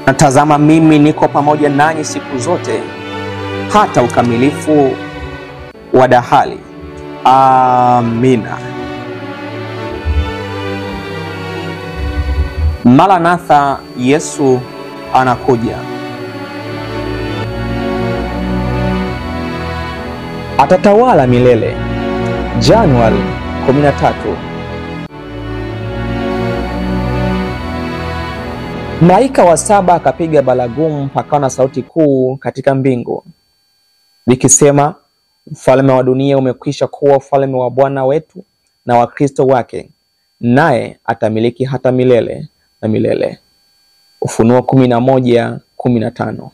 Na tazama, mimi niko pamoja nanyi siku zote hata ukamilifu wa dahali. Amina. Maranatha, Yesu anakuja. Atatawala milele. Januari 13. Malaika wa saba akapiga baragumu, pakawa na sauti kuu katika mbingu likisema, ufalme wa dunia umekwisha kuwa ufalme wa Bwana wetu na wa Kristo wake, naye atamiliki hata milele na milele. Ufunuo 11:15.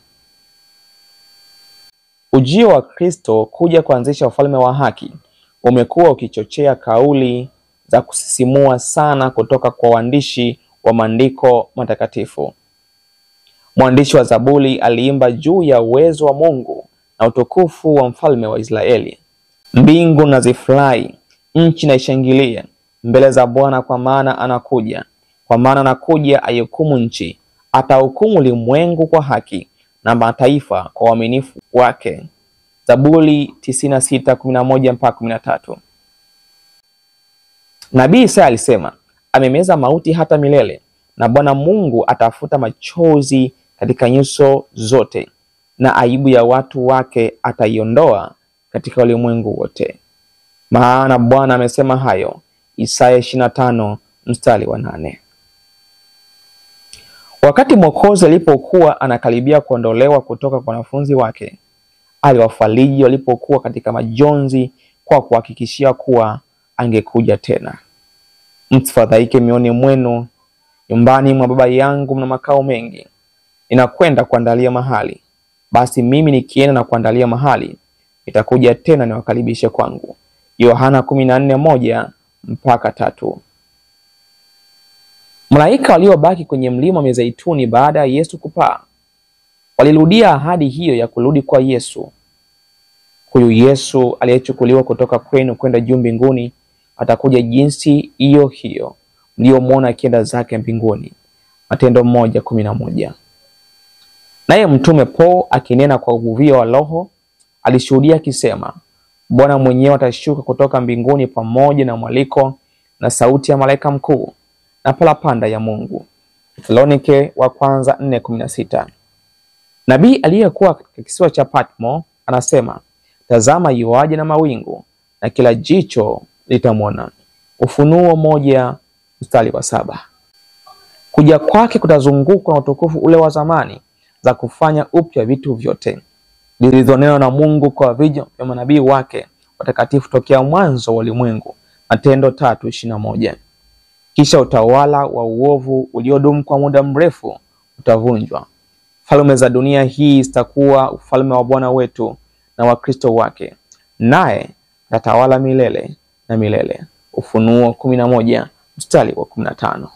Ujio wa Kristo kuja kuanzisha ufalme wa haki umekuwa ukichochea kauli za kusisimua sana kutoka kwa waandishi wa maandiko matakatifu. Mwandishi wa Zaburi aliimba juu ya uwezo wa Mungu na utukufu wa mfalme wa Israeli. Mbingu na zifurahi, nchi na ishangilie mbele za Bwana, kwa maana anakuja. Kwa maana anakuja aihukumu nchi, atahukumu ulimwengu kwa haki na mataifa kwa uaminifu wake. Zaburi 96:11-13. Nabii Isaya alisema, amemeza mauti hata milele, na Bwana Mungu atafuta machozi katika nyuso zote, na aibu ya watu wake ataiondoa katika ulimwengu wote. Maana Bwana amesema hayo. Isaya 25:8. Wakati Mwokozi alipokuwa anakaribia kuondolewa kutoka kwa wanafunzi wake, aliwafariji walipokuwa katika majonzi kwa kuhakikishia kuwa angekuja tena. Msifadhaike mioyoni mwenu, nyumbani mwa Baba yangu mna makao mengi. Ninakwenda kuandalia mahali. Basi mimi nikienda na kuandalia mahali, nitakuja tena niwakaribishe kwangu. Yohana 14:1-3. Malaika waliobaki kwenye mlima wa Mizeituni baada ya Yesu kupaa walirudia ahadi hiyo ya kurudi kwa Yesu. Huyu Yesu aliyechukuliwa kutoka kwenu kwenda juu mbinguni atakuja jinsi hiyo hiyo mliomwona akienda zake mbinguni. Matendo 1:11. Naye mtume Paul akinena kwa uvuvio wa Roho alishuhudia akisema, Bwana mwenyewe atashuka kutoka mbinguni pamoja na mwaliko na sauti ya malaika mkuu na parapanda ya Mungu. Thesalonike wa kwanza 4:16. Nabii aliyekuwa katika kisiwa cha Patmo anasema, tazama yuaje na mawingu, na kila jicho litamwona. Ufunuo 1:7. Kuja kwake kutazungukwa na utukufu ule wa zamani za kufanya upya vitu vyote zilizonenwa na Mungu kwa vinywa vya manabii wake watakatifu tokea mwanzo wa ulimwengu. Matendo 3:21. Kisha utawala wa uovu uliodumu kwa muda mrefu utavunjwa. Falme za dunia hii zitakuwa ufalme wa Bwana wetu na wa Kristo wake, naye atatawala milele na milele. Ufunuo 11:15.